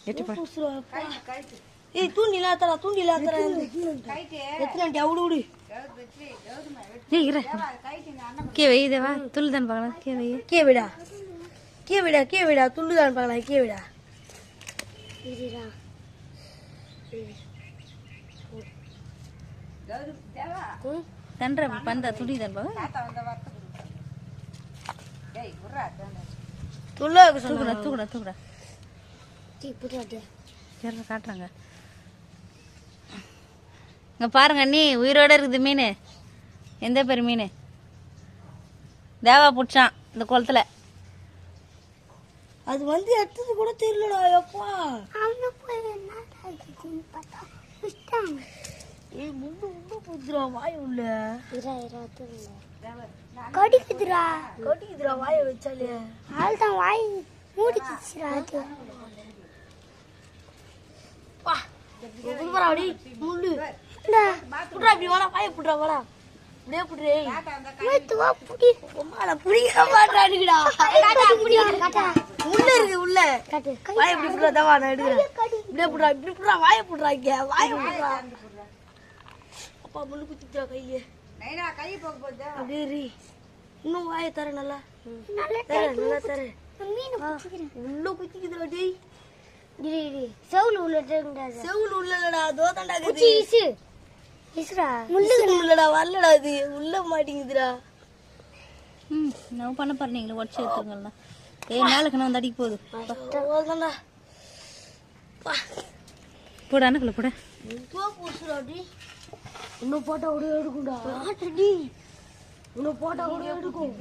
எட்டு பா ஏய் தூண்டில தர எத்தனை அவுடு விடு ஏய் இரு கே வை தேவா துள் தான் பார்க்கலாம் கே விடா துண்டு தான் பார்க்கலாம் கே விடா தன்ற பந்தா துடி தான் பா தூக்குடா காட்டுறாங்க இங்க பாருங்க நீ உயிரோட இருக்குது மீன் எந்த பேர் மீன் தேவா பிடிச்சான் இந்த குளத்துல அது வந்து எடுத்தது கூட தெரியலடா அப்பா ஏய் முண்டு புதுரா வாய் உள்ள கடிக்குதுடா வாயை வச்சாலே ஆள்தான் வாய் மூடிச்சுடா அது வா புதுரா அடி முண்டு புடுறா இப்படி வாடா வாயை புடுறா வாடா அப்படியே புடுறே மேத்துவா புடி உம்மால புடிக்க மாட்டானுடா உள்ள இருக்கு உள்ள வாயை இப்படி புடுறா தவா நான் எடுக்கிறேன் இப்படி புடுறா வாயை புடுறா இங்க வாயை புடுறா அப்பா முள்ளு குத்திட்டா கையே நைனா கை போக போதா அப்படியே ரீ இன்னும் வாயை தர நல்லா தர மீன் குத்திக்கிறேன் உள்ள குத்திக்குதுடா டேய் இரு செவுல உள்ளடா செவுல உள்ளடா தோதண்டா குச்சி இசுடா உள்ளடா வரலடா இது உள்ள மாட்டேங்குதுடா நான் பண்ண பாரு நீங்களே உடச்சு எடுத்துருங்கண்ணா மேலுக்கு நான் வந்து அடிக்க போகுது ஓதண்டா போட அண்ணக்குள்ள போட போசுடா டேய் இன்னும் போட்டா கூட எடுக்கும்டா இன்னும் போட்டா கூட எடுக்கும்